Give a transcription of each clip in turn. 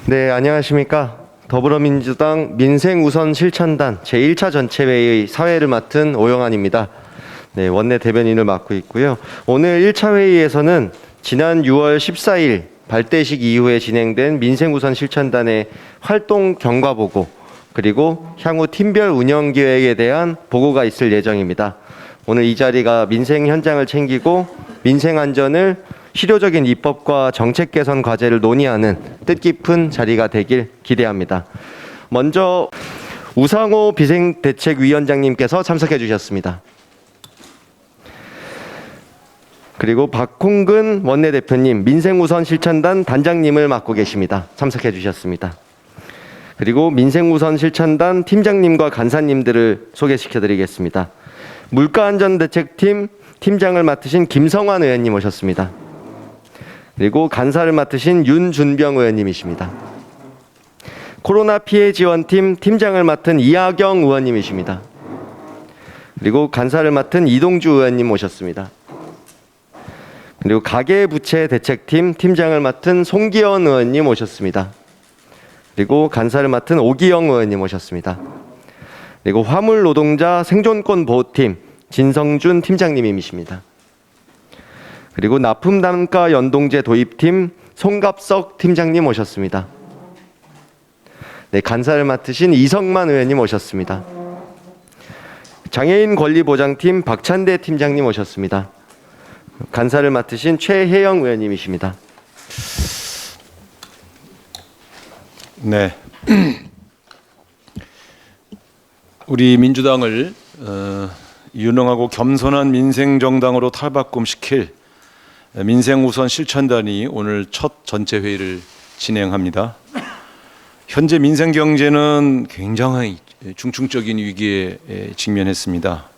네, 안녕하십니까. 더불어민주당 민생우선 실천단 제1차 전체회의 사회를 맡은 오영환입니다. 네, 원내 대변인을 맡고 있고요. 오늘 1차 회의에서는 지난 6월 14일 발대식 이후에 진행된 민생우선 실천단의 활동 경과보고 그리고 향후 팀별 운영 계획에 대한 보고가 있을 예정입니다. 오늘 이 자리가 민생 현장을 챙기고 민생 안전을 실효적인 입법과 정책 개선 과제를 논의하는 뜻깊은 자리가 되길 기대합니다. 먼저 우상호 비상대책위원장님께서 참석해 주셨습니다. 그리고 박홍근 원내대표님, 민생우선 실천단 단장님을 맡고 계십니다. 참석해 주셨습니다. 그리고 민생우선 실천단 팀장님과 간사님들을 소개시켜 드리겠습니다. 물가안전대책팀 팀장을 맡으신 김성환 의원님 오셨습니다. 그리고 간사를 맡으신 윤준병 의원님이십니다. 코로나 피해 지원팀 팀장을 맡은 이하경 의원님이십니다. 그리고 간사를 맡은 이동주 의원님 오셨습니다. 그리고 가계부채 대책팀 팀장을 맡은 송기현 의원님 오셨습니다. 그리고 간사를 맡은 오기영 의원님 오셨습니다. 그리고 화물노동자 생존권 보호팀 진성준 팀장님이십니다. 그리고 납품단가 연동제 도입팀 송갑석 팀장님 오셨습니다. 네, 간사를 맡으신 이성만 의원님 오셨습니다. 장애인 권리보장팀 박찬대 팀장님 오셨습니다. 간사를 맡으신 최혜영 의원님이십니다. 네, 우리 민주당을 유능하고 겸손한 민생정당으로 탈바꿈시킬 민생우선 실천단이 오늘 첫 전체 회의를 진행합니다. 현재 민생경제는 굉장히 중증적인 위기에 직면했습니다.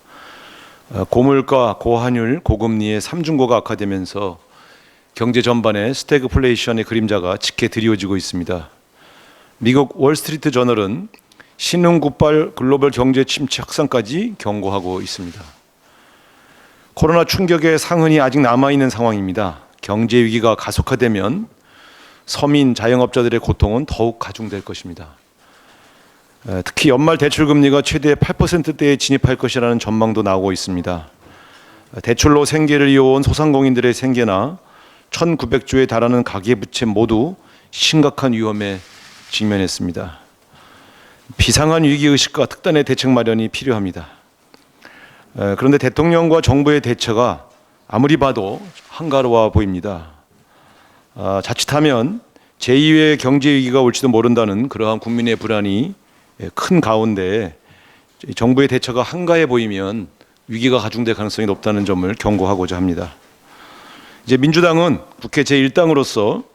고물가, 고환율, 고금리의 삼중고가 악화되면서 경제 전반에 스태그플레이션의 그림자가 짙게 드리워지고 있습니다. 미국 월스트리트 저널은 신흥국발 글로벌 경제 침체 확산까지 경고하고 있습니다. 코로나 충격의 상흔이 아직 남아있는 상황입니다. 경제 위기가 가속화되면 서민, 자영업자들의 고통은 더욱 가중될 것입니다. 특히 연말 대출금리가 최대 8%대에 진입할 것이라는 전망도 나오고 있습니다. 대출로 생계를 이어온 소상공인들의 생계나 1,900조에 달하는 가계부채 모두 심각한 위험에 직면했습니다. 비상한 위기의식과 특단의 대책 마련이 필요합니다. 그런데 대통령과 정부의 대처가 아무리 봐도 한가로워 보입니다. 자칫하면 제2의 경제위기가 올지도 모른다는 그러한 국민의 불안이 큰 가운데 정부의 대처가 한가해 보이면 위기가 가중될 가능성이 높다는 점을 경고하고자 합니다. 이제 민주당은 국회 제1당으로서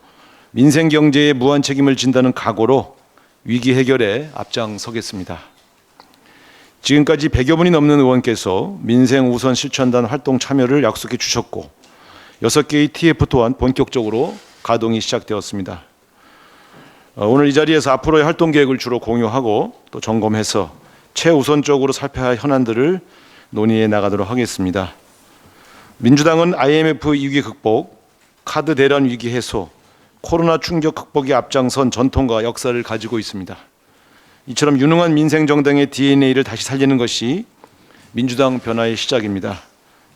민생경제에 무한 책임을 진다는 각오로 위기 해결에 앞장서겠습니다. 지금까지 100여 분이 넘는 의원께서 민생우선 실천단 활동 참여를 약속해 주셨고 6개의 TF 또한 본격적으로 가동이 시작되었습니다. 오늘 이 자리에서 앞으로의 활동 계획을 주로 공유하고 또 점검해서 최우선적으로 살펴야 할 현안들을 논의해 나가도록 하겠습니다. 민주당은 IMF 위기 극복, 카드 대란 위기 해소, 코로나 충격 극복에 앞장선 전통과 역사를 가지고 있습니다. 이처럼 유능한 민생정당의 DNA를 다시 살리는 것이 민주당 변화의 시작입니다.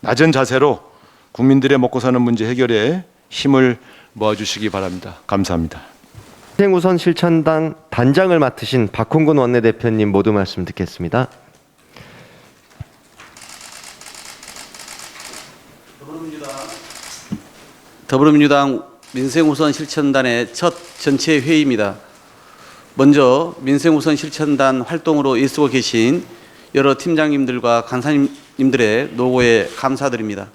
낮은 자세로 국민들의 먹고 사는 문제 해결에 힘을 모아주시기 바랍니다. 감사합니다. 민생우선 실천단 단장을 맡으신 박홍근 원내대표님 모두 말씀 듣겠습니다. 더불어민주당 민생우선 실천단의 첫 전체 회의입니다. 먼저 민생우선 실천단 활동으로 애쓰고 계신 여러 팀장님들과 간사님들의 노고에 감사드립니다.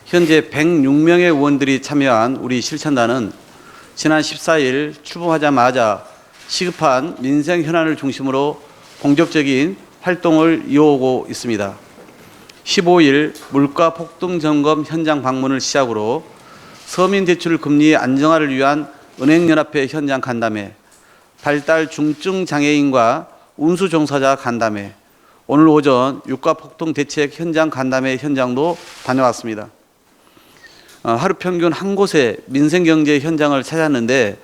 현재 106명의 의원들이 참여한 우리 실천단은 지난 14일 출범하자마자 시급한 민생 현안을 중심으로 본격적인 활동을 이어오고 있습니다. 15일 물가 폭등 점검 현장 방문을 시작으로 서민 대출 금리 안정화를 위한 은행연합회 현장 간담회, 발달 중증 장애인과 운수 종사자 간담회, 오늘 오전 유가 폭등 대책 현장 간담회 현장도 다녀왔습니다. 하루 평균 한 곳의 민생경제 현장을 찾았는데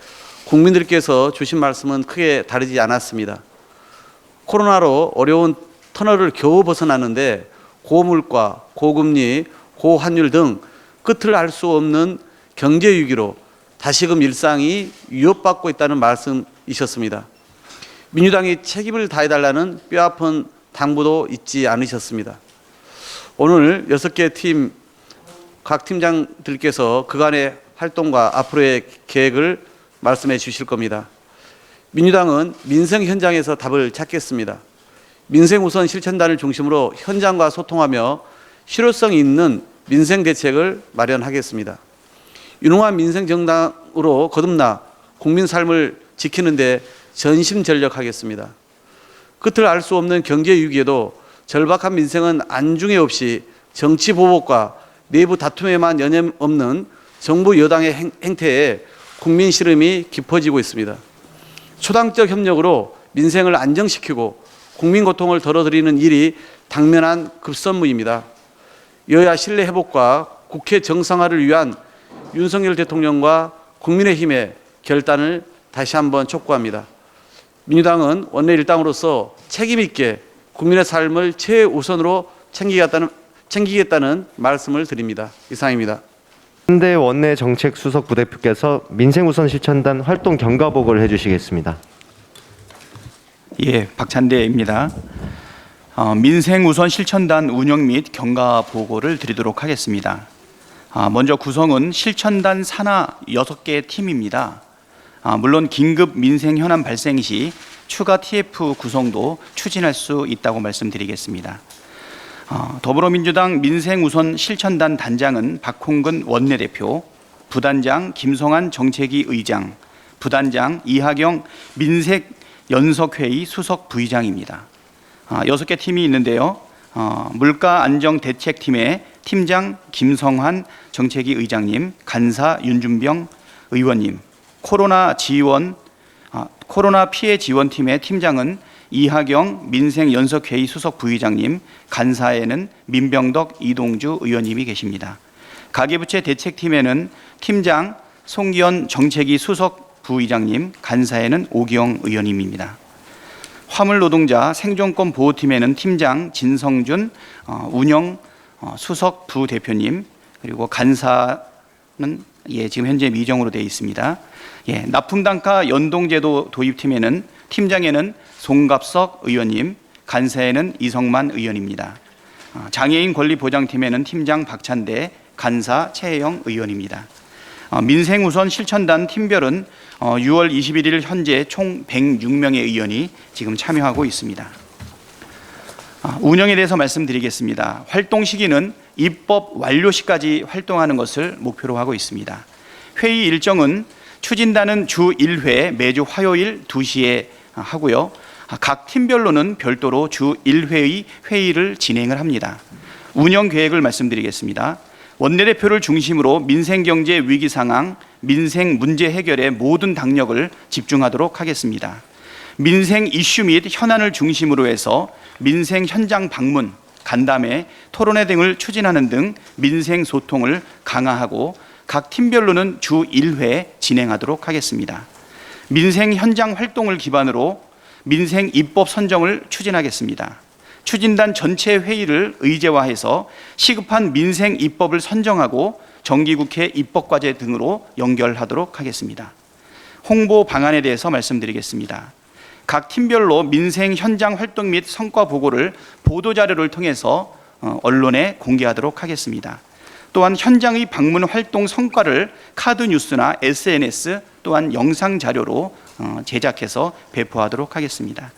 국민들께서 주신 말씀은 크게 다르지 않았습니다. 코로나로 어려운 터널을 겨우 벗어났는데 고물가, 고금리, 고환율 등 끝을 알 수 없는 경제 위기로 다시금 일상이 위협받고 있다는 말씀이셨습니다. 민주당이 책임을 다해달라는 뼈아픈 당부도 잊지 않으셨습니다. 오늘 6개 팀 각 팀장들께서 그간의 활동과 앞으로의 계획을 말씀해 주실 겁니다. 민주당은 민생 현장에서 답을 찾겠습니다. 민생 우선 실천단을 중심으로 현장과 소통하며 실효성 있는 민생 대책을 마련하겠습니다. 유능한 민생 정당으로 거듭나 국민 삶을 지키는 데 전심전력하겠습니다. 끝을 알 수 없는 경제 위기에도 절박한 민생은 안중에 없이 정치 보복과 내부 다툼에만 여념없는 정부 여당의 행태에 국민 시름이 깊어지고 있습니다. 초당적 협력으로 민생을 안정시키고 국민 고통을 덜어드리는 일이 당면한 급선무입니다. 여야 신뢰 회복과 국회 정상화를 위한 윤석열 대통령과 국민의힘의 결단을 다시 한번 촉구합니다. 민주당은 원내 일당으로서 책임 있게 국민의 삶을 최우선으로 챙기겠다는 말씀을 드립니다. 이상입니다. 현대 원내 정책 수석 부대표께서 민생 우선 실천단 활동 경과 보고를 해주시겠습니다. 예, 박찬대입니다. 민생 우선 실천단 운영 및 경과 보고를 드리도록 하겠습니다. 먼저 구성은 실천단 산하 6개 팀입니다. 물론 긴급 민생 현안 발생 시 추가 TF 구성도 추진할 수 있다고 말씀드리겠습니다. 더불어민주당 민생우선 실천단 단장은 박홍근 원내대표, 부단장 김성한 정책위 의장, 부단장 이하경 민생연석회의 수석 부의장입니다. 6개 팀이 있는데요. 물가안정대책팀의 팀장 김성환 정책위 의장님, 간사 윤준병 의원님, 코로나 피해 지원팀의 팀장은 이하경 민생연석회의 수석 부의장님, 간사에는 민병덕 이동주 의원님이 계십니다. 가계부채 대책팀에는 팀장 송기현 정책위 수석 부의장님, 간사에는 오기영 의원님입니다. 화물노동자 생존권 보호팀에는 팀장 진성준 운영 수석 부대표님, 그리고 간사는 지금 현재 미정으로 되어 있습니다. 납품단가 연동제도 도입팀에는 팀장에는 송갑석 의원님, 간사에는 이성만 의원입니다. 장애인 권리보장팀에는 팀장 박찬대, 간사 최혜영 의원입니다. 민생우선 실천단 팀별은 6월 21일 현재 총 106명의 의원이 지금 참여하고 있습니다. 운영에 대해서 말씀드리겠습니다. 활동 시기는 입법 완료 시까지 활동하는 것을 목표로 하고 있습니다. 회의 일정은 추진단은 주 1회 매주 화요일 2시에 하고요. 각 팀별로는 별도로 주 1회의 회의를 진행을 합니다. 운영 계획을 말씀드리겠습니다. 원내대표를 중심으로 민생경제 위기 상황, 민생 문제 해결에 모든 당력을 집중하도록 하겠습니다. 민생 이슈 및 현안을 중심으로 해서 민생 현장 방문, 간담회, 토론회 등을 추진하는 등 민생 소통을 강화하고 각 팀별로는 주 1회 진행하도록 하겠습니다. 민생 현장 활동을 기반으로 민생 입법 선정을 추진하겠습니다. 추진단 전체 회의를 의제화해서 시급한 민생 입법을 선정하고 정기국회 입법과제 등으로 연결하도록 하겠습니다. 홍보 방안에 대해서 말씀드리겠습니다. 각 팀별로 민생 현장 활동 및 성과 보고를 보도자료를 통해서 언론에 공개하도록 하겠습니다. 또한 현장의 방문 활동 성과를 카드 뉴스나 SNS 또한 영상 자료로 제작해서 배포하도록 하겠습니다.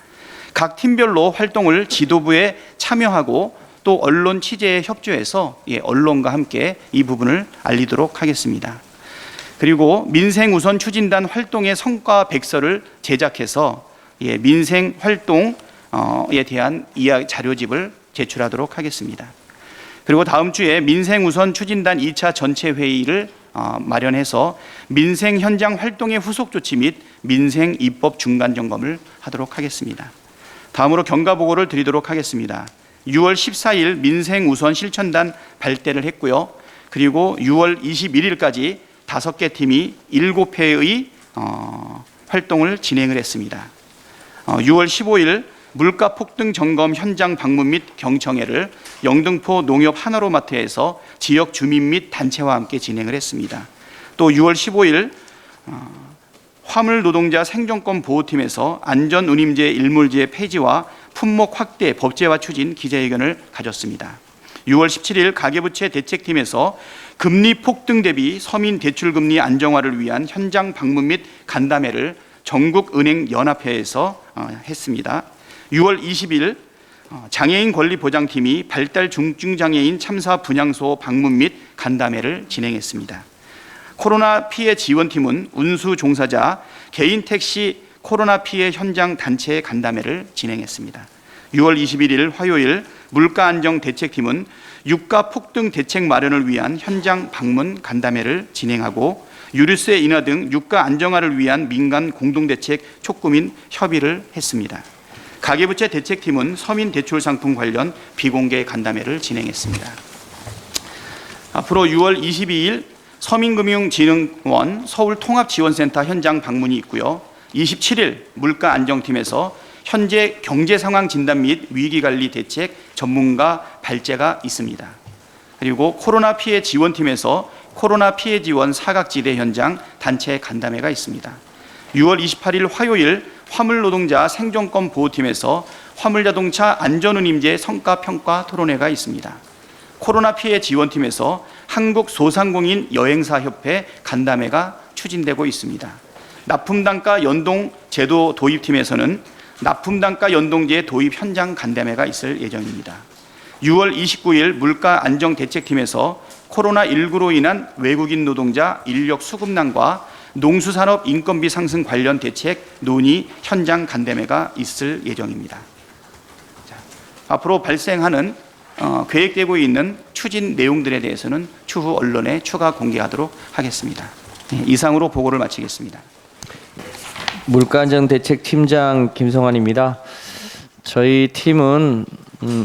각 팀별로 활동을 지도부에 참여하고 또 언론 취재에 협조해서 언론과 함께 이 부분을 알리도록 하겠습니다. 그리고 민생 우선 추진단 활동의 성과 백서를 제작해서 민생 활동에 대한 자료집을 제출하도록 하겠습니다. 그리고 다음 주에 민생 우선 추진단 2차 전체 회의를 마련해서 민생 현장 활동의 후속 조치 및 민생 입법 중간 점검을 하도록 하겠습니다. 다음으로 경과 보고를 드리도록 하겠습니다. 6월 14일 민생 우선 실천단 발대를 했고요. 그리고 6월 21일까지 5개 팀이 7회의 활동을 진행을 했습니다. 6월 15일 물가 폭등 점검 현장 방문 및 경청회를 영등포 농협 하나로마트에서 지역 주민 및 단체와 함께 진행을 했습니다. 또 6월 15일 화물 노동자 생존권 보호팀에서 안전운임제 일몰제 폐지와 품목 확대 법제화 추진 기자회견을 가졌습니다. 6월 17일 가계부채 대책팀에서 금리 폭등 대비 서민 대출금리 안정화를 위한 현장 방문 및 간담회를 전국은행연합회에서 했습니다. 6월 20일 장애인 권리보장팀이 발달 중증장애인 참사 분향소 방문 및 간담회를 진행했습니다. 코로나 피해 지원팀은 운수 종사자 개인 택시 코로나 피해 현장 단체 간담회를 진행했습니다. 6월 21일 화요일 물가 안정 대책팀은 유가 폭등 대책 마련을 위한 현장 방문 간담회를 진행하고 유류세 인하 등 유가 안정화를 위한 민간 공동대책 촉구 및 협의를 했습니다. 가계부채 대책팀은 서민 대출 상품 관련 비공개 간담회를 진행했습니다. 앞으로 6월 22일 서민금융진흥원 서울통합지원센터 현장 방문이 있고요. 27일 물가안정팀에서 현재 경제상황 진단 및 위기관리 대책 전문가 발제가 있습니다. 그리고 코로나 피해 지원팀에서 코로나 피해 지원 사각지대 현장 단체 간담회가 있습니다. 6월 28일 화요일 화물노동자 생존권 보호팀에서 화물자동차 안전운임제 성과평가 토론회가 있습니다. 코로나 피해 지원팀에서 한국소상공인 여행사협회 간담회가 추진되고 있습니다. 납품단가 연동 제도 도입팀에서는 납품단가 연동제 도입 현장 간담회가 있을 예정입니다. 6월 29일 물가안정대책팀에서 코로나19로 인한 외국인 노동자 인력 수급난과 농수산업 인건비 상승 관련 대책 논의 현장 간담회가 있을 예정입니다. 자, 앞으로 발생하는 계획되고 있는 추진 내용들에 대해서는 추후 언론에 추가 공개하도록 하겠습니다. 이상으로 보고를 마치겠습니다. 물가안정대책팀장 김성환입니다. 저희 팀은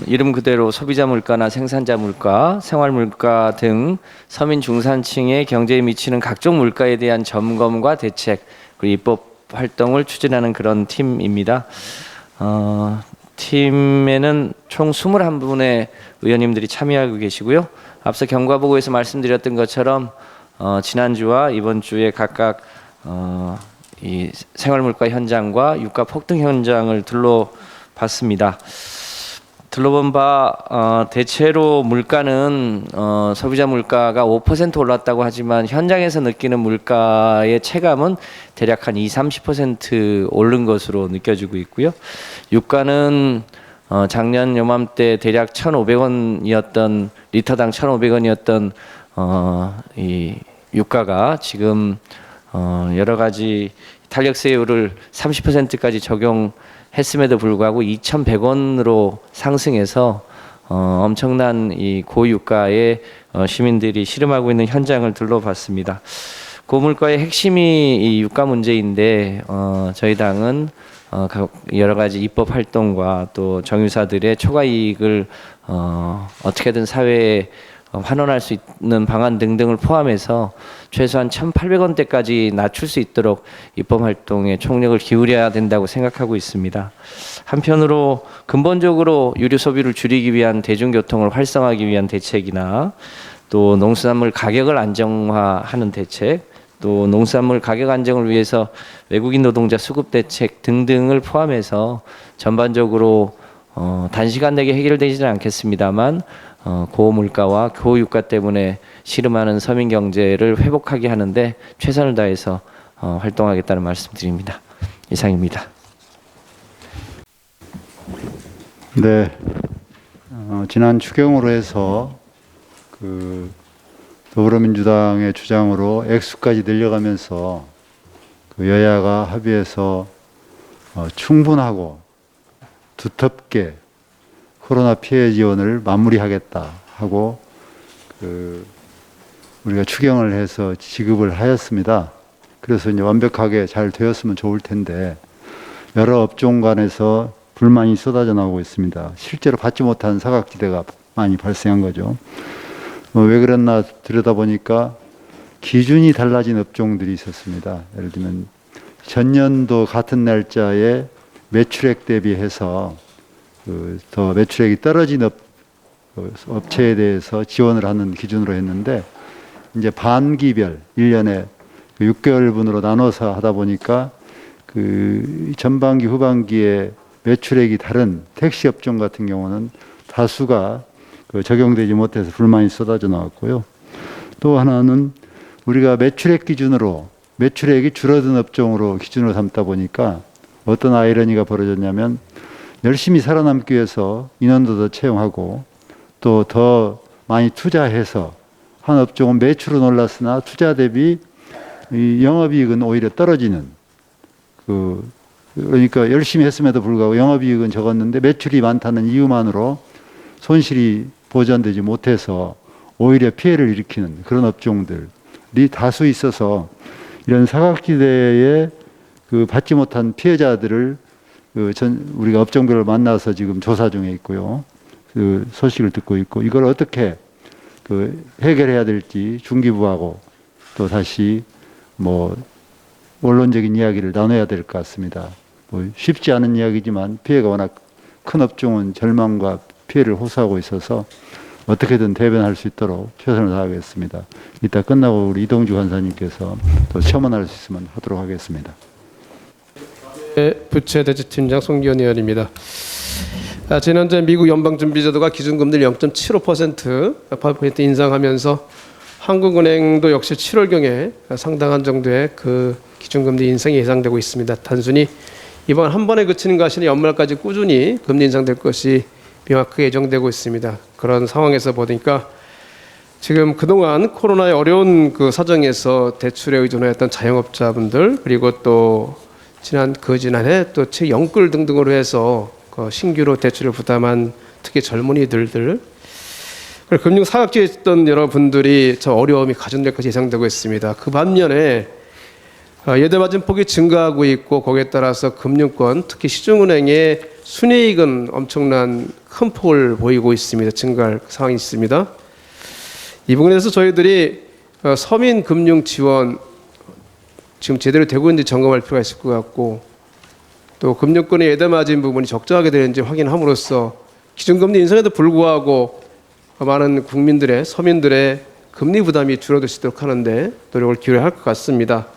이름 그대로 소비자 물가나 생산자 물가, 생활 물가 등 서민 중산층의 경제에 미치는 각종 물가에 대한 점검과 대책 그리고 입법 활동을 추진하는 그런 팀입니다. 팀에는 총 21분의 의원님들이 참여하고 계시고요. 앞서 경과보고에서 말씀드렸던 것처럼 지난주와 이번 주에 각각 이 생활물가 현장과 유가 폭등 현장을 둘러봤습니다. 둘러본 바 대체로 물가는 소비자 물가가 5% 올랐다고 하지만 현장에서 느끼는 물가의 체감은 대략 한 20-30% 오른 것으로 느껴지고 있고요. 유가는 작년 요맘때 대략 1,500원이었던 리터당 1,500원이었던 이 유가가 지금 여러 가지 탄력세율을 30%까지 적용했음에도 불구하고 2,100원으로 상승해서 엄청난 이 고유가에 시민들이 씨름하고 있는 현장을 둘러봤습니다. 고물가의 핵심이 이 유가 문제인데 저희 당은 여러 가지 입법 활동과 또 정유사들의 초과 이익을 어떻게든 사회에 환원할 수 있는 방안 등등을 포함해서 최소한 1,800원대까지 낮출 수 있도록 입법 활동에 총력을 기울여야 된다고 생각하고 있습니다. 한편으로 근본적으로 유류 소비를 줄이기 위한 대중교통을 활성화하기 위한 대책이나 또 농수산물 가격을 안정화하는 대책, 또 농수산물 가격 안정을 위해서 외국인 노동자 수급 대책 등등을 포함해서 전반적으로 단시간 내에 해결되지는 않겠습니다만 고물가와 고유가 때문에 씨름하는 서민 경제를 회복하게 하는데 최선을 다해서 활동하겠다는 말씀드립니다. 이상입니다. 네, 지난 추경으로 해서 더불어민주당의 주장으로 액수까지 늘려가면서 여야가 합의해서 충분하고 두텁게 코로나 피해 지원을 마무리하겠다 하고 우리가 추경을 해서 지급을 하였습니다. 그래서 이제 완벽하게 잘 되었으면 좋을 텐데 여러 업종 간에서 불만이 쏟아져 나오고 있습니다. 실제로 받지 못한 사각지대가 많이 발생한 거죠. 왜 그랬나 들여다보니까 기준이 달라진 업종들이 있었습니다. 예를 들면 전년도 같은 날짜에 매출액 대비해서 더 매출액이 떨어진 업체에 대해서 지원을 하는 기준으로 했는데 이제 반기별 1년에 6개월분으로 나눠서 하다 보니까 그 전반기 후반기에 매출액이 다른 택시 업종 같은 경우는 다수가 적용되지 못해서 불만이 쏟아져 나왔고요. 또 하나는 우리가 매출액 기준으로 매출액이 줄어든 업종으로 기준으로 삼다 보니까 어떤 아이러니가 벌어졌냐면 열심히 살아남기 위해서 인원도 더 채용하고 또 더 많이 투자해서 한 업종은 매출은 올랐으나 투자 대비 이 영업이익은 오히려 떨어지는 그러니까 열심히 했음에도 불구하고 영업이익은 적었는데 매출이 많다는 이유만으로 손실이 보전되지 못해서 오히려 피해를 일으키는 그런 업종들이 다수 있어서 이런 사각지대에 받지 못한 피해자들을 우리가 업종별로 만나서 지금 조사 중에 있고요. 그 소식을 듣고 있고 이걸 어떻게 해결해야 될지 중기부하고 또 다시 원론적인 이야기를 나눠야 될 것 같습니다. 쉽지 않은 이야기지만 피해가 워낙 큰 업종은 절망과 피해를 호소하고 있어서 어떻게든 대변할 수 있도록 최선을 다하겠습니다. 이따 끝나고 우리 이동주 간사님께서 또 첨언할 수 있으면 하도록 하겠습니다. 부채대책팀장 송기현 의원입니다. 지난주에 미국 연방준비제도가 기준금리를 0.75% 인상하면서 한국은행도 역시 7월경에 상당한 정도의 그 기준금리 인상이 예상되고 있습니다. 단순히 이번 한 번에 그치는 것이 아니라 연말까지 꾸준히 금리 인상될 것이 명확하게 예정되고 있습니다. 그런 상황에서 보니까 지금 그동안 코로나의 어려운 그 사정에서 대출에 의존했던 자영업자분들 그리고 또 지난해 또 영끌 등등으로 해서 그 신규로 대출을 부담한 특히 젊은이들 금융 사각지대에 있던 여러분들이 저 어려움이 가중될 것이 예상되고 있습니다. 그 반면에 예대마진 폭이 증가하고 있고 거기에 따라서 금융권 특히 시중은행의 순이익은 엄청난 큰 폭을 보이고 있습니다. 증가할 상황이 있습니다. 이 부분에서 저희들이 서민 금융 지원 지금 제대로 되고 있는지 점검할 필요가 있을 것 같고 또 금융권의 예대마진 부분이 적정하게 되는지 확인함으로써 기준금리 인상에도 불구하고 많은 국민들의 서민들의 금리 부담이 줄어들 수 있도록 하는데 노력을 기울여야 할 것 같습니다.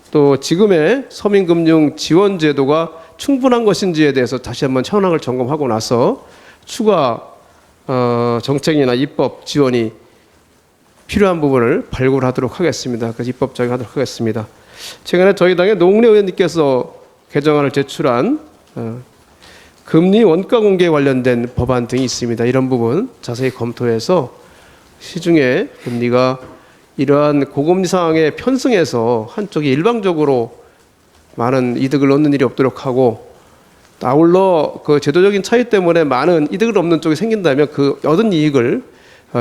또 지금의 서민금융 지원 제도가 충분한 것인지에 대해서 다시 한번 현황을 점검하고 나서 추가 정책이나 입법 지원이 필요한 부분을 발굴하도록 하겠습니다. 그래서 입법 적용하도록 하겠습니다. 최근에 저희 당의 노웅래 의원님께서 개정안을 제출한 금리 원가 공개 관련된 법안 등이 있습니다. 이런 부분 자세히 검토해서 시중에 금리가 이러한 고금리 상황에 편승해서 한쪽이 일방적으로 많은 이득을 얻는 일이 없도록 하고 아울러 그 제도적인 차이 때문에 많은 이득을 얻는 쪽이 생긴다면 그 얻은 이익을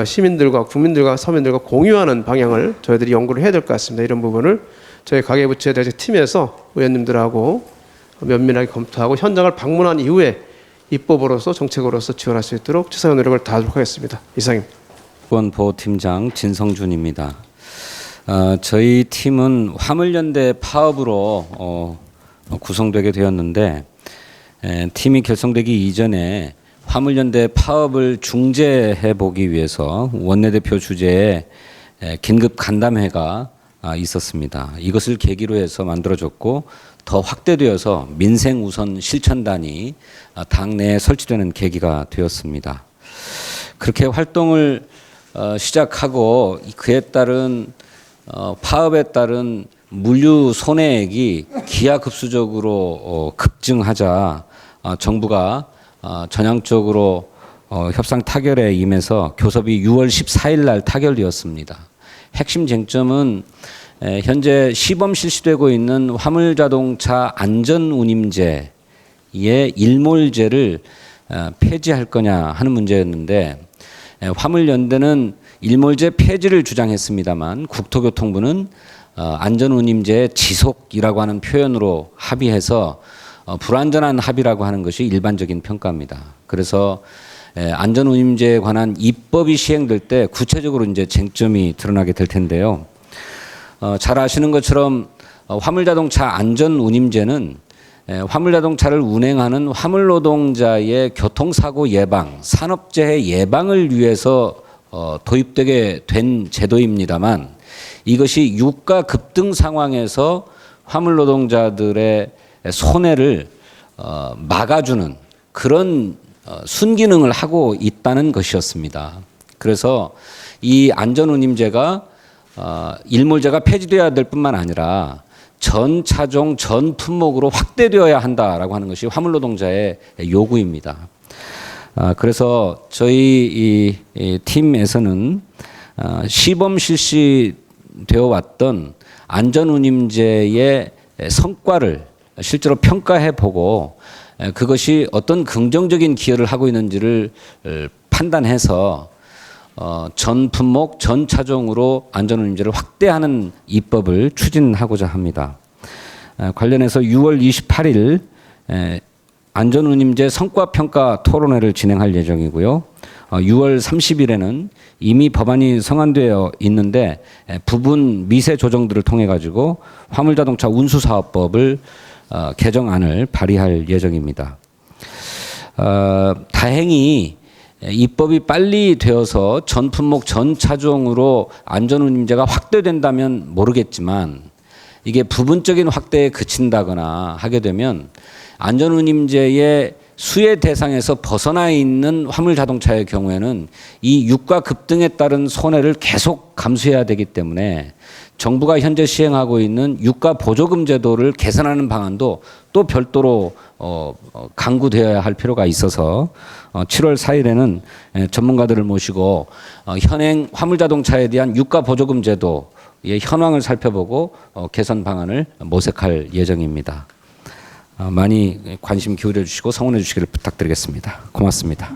시민들과 국민들과 서민들과 공유하는 방향을 저희들이 연구를 해야 될 것 같습니다. 이런 부분을 저희 가계부채대책팀에서 의원님들하고 면밀하게 검토하고 현장을 방문한 이후에 입법으로서 정책으로서 지원할 수 있도록 최선의 노력을 다하도록 하겠습니다. 이상입니다. 보호팀장 진성준입니다. 저희 팀은 화물연대 파업으로 구성되게 되었는데 팀이 결성되기 이전에 화물연대 파업을 중재해 보기 위해서 원내대표 주재에 긴급 간담회가 있었습니다. 이것을 계기로 해서 만들어졌고 더 확대되어서 민생우선 실천단이 당내에 설치되는 계기가 되었습니다. 그렇게 활동을 시작하고 그에 따른 파업에 따른 물류 손해액이 기하급수적으로 급증하자 정부가 전향적으로 협상 타결에 임해서 교섭이 6월 14일 날 타결되었습니다. 핵심 쟁점은 현재 시범 실시되고 있는 화물자동차 안전운임제의 일몰제를 폐지할 거냐 하는 문제였는데 화물연대는 일몰제 폐지를 주장했습니다만 국토교통부는 안전운임제의 지속이라고 하는 표현으로 합의해서 불완전한 합의라고 하는 것이 일반적인 평가입니다. 그래서 안전운임제에 관한 입법이 시행될 때 구체적으로 이제 쟁점이 드러나게 될 텐데요. 잘 아시는 것처럼 화물자동차 안전운임제는 화물자동차를 운행하는 화물노동자의 교통사고 예방, 산업재해 예방을 위해서 도입되게 된 제도입니다만 이것이 유가 급등 상황에서 화물노동자들의 손해를 막아주는 그런 순기능을 하고 있다는 것이었습니다. 그래서 이 안전운임제가 일몰제가 폐지되어야 될 뿐만 아니라 전 차종 전 품목으로 확대되어야 한다라고 하는 것이 화물노동자의 요구입니다. 그래서 저희 이 팀에서는 시범 실시되어 왔던 안전운임제의 성과를 실제로 평가해 보고 그것이 어떤 긍정적인 기여를 하고 있는지를 판단해서 전 품목 전 차종으로 안전운임제를 확대하는 입법을 추진하고자 합니다. 관련해서 6월 28일 안전운임제 성과평가 토론회를 진행할 예정이고요. 6월 30일에는 이미 법안이 성안되어 있는데 부분 미세 조정들을 통해 가지고 화물자동차 운수사업법을 개정안을 발의할 예정입니다. 다행히 입법이 빨리 되어서 전 품목 전 차종으로 안전운임제가 확대된다면 모르겠지만 이게 부분적인 확대에 그친다거나 하게 되면 안전운임제의 수혜 대상에서 벗어나 있는 화물자동차의 경우에는 이 유가 급등에 따른 손해를 계속 감수해야 되기 때문에 정부가 현재 시행하고 있는 유가 보조금 제도를 개선하는 방안도 또 별도로 강구되어야 할 필요가 있어서 7월 4일에는 전문가들을 모시고 현행 화물자동차에 대한 유가 보조금 제도의 현황을 살펴보고 개선 방안을 모색할 예정입니다. 많이 관심 기울여 주시고 성원해 주시기를 부탁드리겠습니다. 고맙습니다.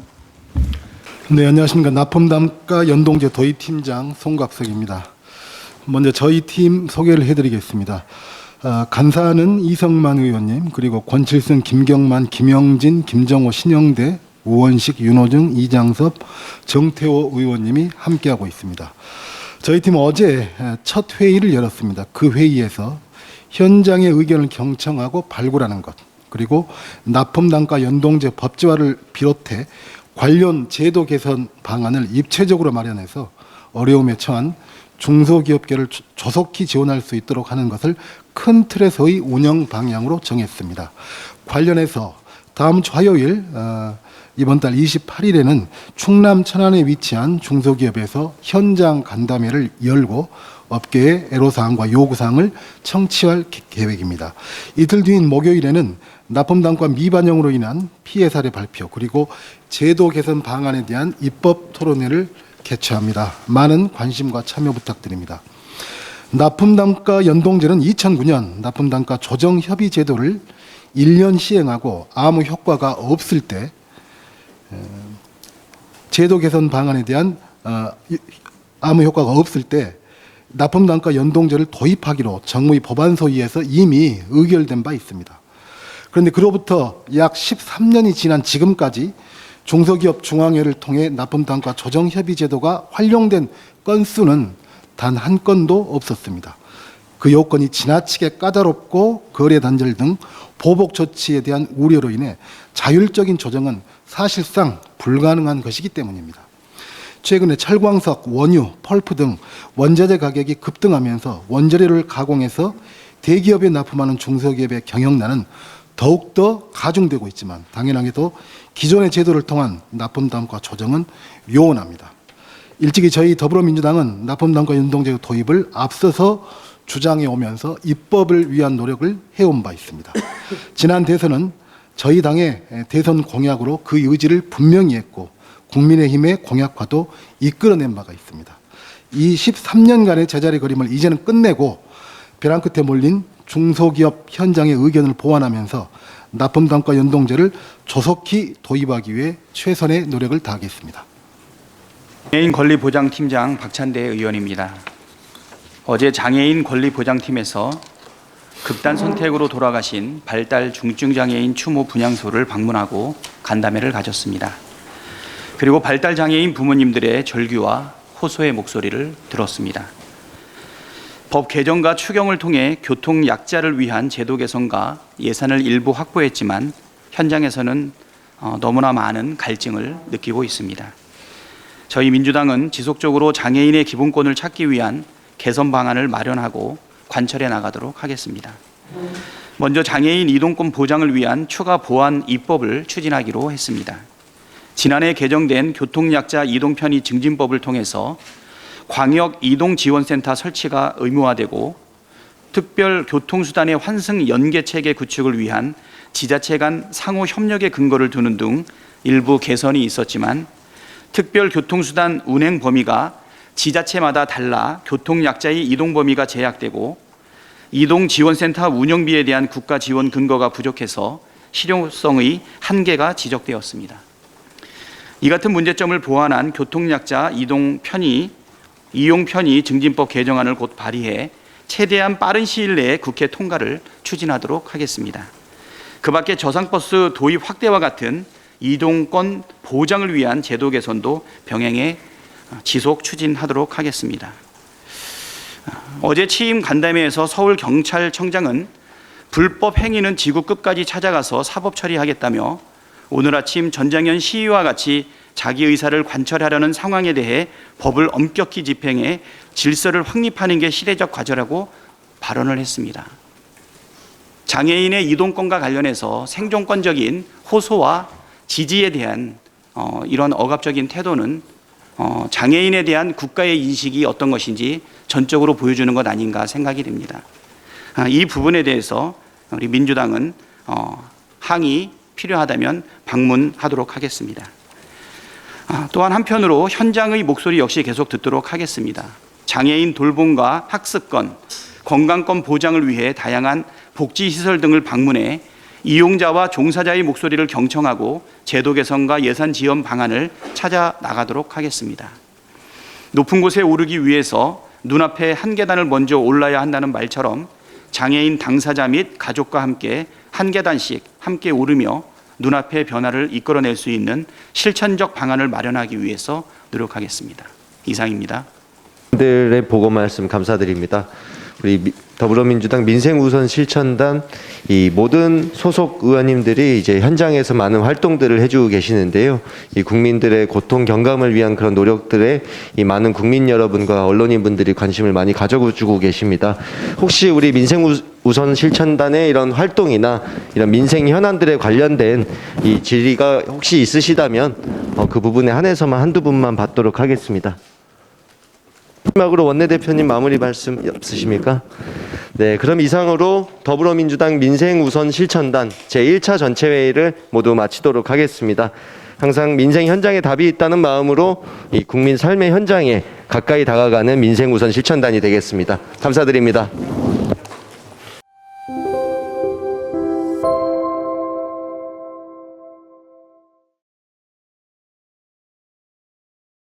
네, 안녕하십니까. 납품단가 연동제 도입팀장 송각석입니다. 먼저 저희 팀 소개를 해드리겠습니다. 간사는 이성만 의원님, 그리고 권칠승, 김경만, 김영진, 김정호, 신영대, 우원식, 윤호중, 이장섭, 정태호 의원님이 함께하고 있습니다. 저희 팀은 어제 첫 회의를 열었습니다. 그 회의에서 현장의 의견을 경청하고 발굴하는 것, 그리고 납품단가 연동제 법제화를 비롯해 관련 제도 개선 방안을 입체적으로 마련해서 어려움에 처한 중소기업계를 조속히 지원할 수 있도록 하는 것을 큰 틀에서의 운영 방향으로 정했습니다. 관련해서 다음 주 화요일 이번 달 28일에는 충남 천안에 위치한 중소기업에서 현장 간담회를 열고 업계의 애로사항과 요구사항을 청취할 계획입니다. 이틀 뒤인 목요일에는 납품단가 미반영으로 인한 피해 사례 발표, 그리고 제도 개선 방안에 대한 입법 토론회를 개최합니다. 많은 관심과 참여 부탁드립니다. 납품단가 연동제는 2009년 납품단가 조정협의 제도를 1년 시행하고 아무 효과가 없을 때 제도 개선 방안에 대한 아무 효과가 없을 때 납품단가 연동제를 도입하기로 정무위 법안소위에서 이미 의결된 바 있습니다. 그런데 그로부터 약 13년이 지난 지금까지 중소기업 중앙회를 통해 납품단가 조정협의 제도가 활용된 건수는 단 한 건도 없었습니다. 그 요건이 지나치게 까다롭고 거래 단절 등 보복 조치에 대한 우려로 인해 자율적인 조정은 사실상 불가능한 것이기 때문입니다. 최근에 철광석, 원유, 펄프 등 원자재 가격이 급등하면서 원재료를 가공해서 대기업에 납품하는 중소기업의 경영난은 더욱더 가중되고 있지만 당연하게도 기존의 제도를 통한 납품단가 조정은 요원합니다. 일찍이 저희 더불어민주당은 납품단가 연동제 도입을 앞서서 주장해 오면서 입법을 위한 노력을 해온 바 있습니다. 지난 대선은 저희 당의 대선 공약으로 그 의지를 분명히 했고 국민의힘의 공약화도 이끌어낸 바가 있습니다. 이 13년간의 제자리 걸음을 이제는 끝내고 벼랑 끝에 몰린 중소기업 현장의 의견을 보완하면서 납품단가 연동제를 조속히 도입하기 위해 최선의 노력을 다하겠습니다. 장애인 권리보장팀장 박찬대 의원입니다. 어제 장애인 권리보장팀에서 극단 선택으로 돌아가신 발달 중증장애인 추모 분향소를 방문하고 간담회를 가졌습니다. 그리고 발달장애인 부모님들의 절규와 호소의 목소리를 들었습니다. 법 개정과 추경을 통해 교통 약자를 위한 제도 개선과 예산을 일부 확보했지만 현장에서는 너무나 많은 갈증을 느끼고 있습니다. 저희 민주당은 지속적으로 장애인의 기본권을 찾기 위한 개선 방안을 마련하고 관철해 나가도록 하겠습니다. 먼저 장애인 이동권 보장을 위한 추가 보완 입법을 추진하기로 했습니다. 지난해 개정된 교통약자 이동편의 증진법을 통해서 광역 이동지원센터 설치가 의무화되고 특별 교통수단의 환승 연계체계 구축을 위한 지자체 간 상호 협력의 근거를 두는 등 일부 개선이 있었지만 특별 교통수단 운행 범위가 지자체마다 달라 교통약자의 이동 범위가 제약되고 이동지원센터 운영비에 대한 국가 지원 근거가 부족해서 실용성의 한계가 지적되었습니다. 이 같은 문제점을 보완한 교통약자 이용 편의 증진법 개정안을 곧 발의해 최대한 빠른 시일 내에 국회 통과를 추진하도록 하겠습니다. 그 밖에 저상버스 도입 확대와 같은 이동권 보장을 위한 제도 개선도 병행해 지속 추진하도록 하겠습니다. 어제 취임 간담회에서 서울경찰청장은 불법 행위는 지구 끝까지 찾아가서 사법 처리하겠다며 오늘 아침 전장현 시위와 같이 자기 의사를 관철하려는 상황에 대해 법을 엄격히 집행해 질서를 확립하는 게 시대적 과제라고 발언을 했습니다. 장애인의 이동권과 관련해서 생존권적인 호소와 지지에 대한 이런 억압적인 태도는 장애인에 대한 국가의 인식이 어떤 것인지 전적으로 보여주는 것 아닌가 생각이 됩니다. 이 부분에 대해서 우리 민주당은 항의 필요하다면 방문하도록 하겠습니다. 또한 한편으로 현장의 목소리 역시 계속 듣도록 하겠습니다. 장애인 돌봄과 학습권, 건강권 보장을 위해 다양한 복지시설 등을 방문해 이용자와 종사자의 목소리를 경청하고 제도 개선과 예산 지원 방안을 찾아 나가도록 하겠습니다. 높은 곳에 오르기 위해서 눈앞에 한 계단을 먼저 올라야 한다는 말처럼 장애인 당사자 및 가족과 함께 한 계단씩 함께 오르며 눈앞의 변화를 이끌어낼 수 있는 실천적 방안을 마련하기 위해서 노력하겠습니다. 이상입니다. 들의 보고 말씀 감사드립니다. 우리 더불어민주당 민생우선 실천단 이 모든 소속 의원님들이 이제 현장에서 많은 활동들을 해주고 계시는데요. 이 국민들의 고통 경감을 위한 그런 노력들에 이 많은 국민 여러분과 언론인분들이 관심을 많이 가져주고 계십니다. 혹시 우리 민생우선 실천단의 이런 활동이나 이런 민생 현안들에 관련된 이 질의가 혹시 있으시다면 그 부분에 한해서만 한두 분만 받도록 하겠습니다. 마지막으로 원내대표님 마무리 말씀 없으십니까? 네, 그럼 이상으로 더불어민주당 민생우선 실천단 제1차 전체회의를 모두 마치도록 하겠습니다. 항상 민생 현장에 답이 있다는 마음으로 이 국민 삶의 현장에 가까이 다가가는 민생우선 실천단이 되겠습니다. 감사드립니다.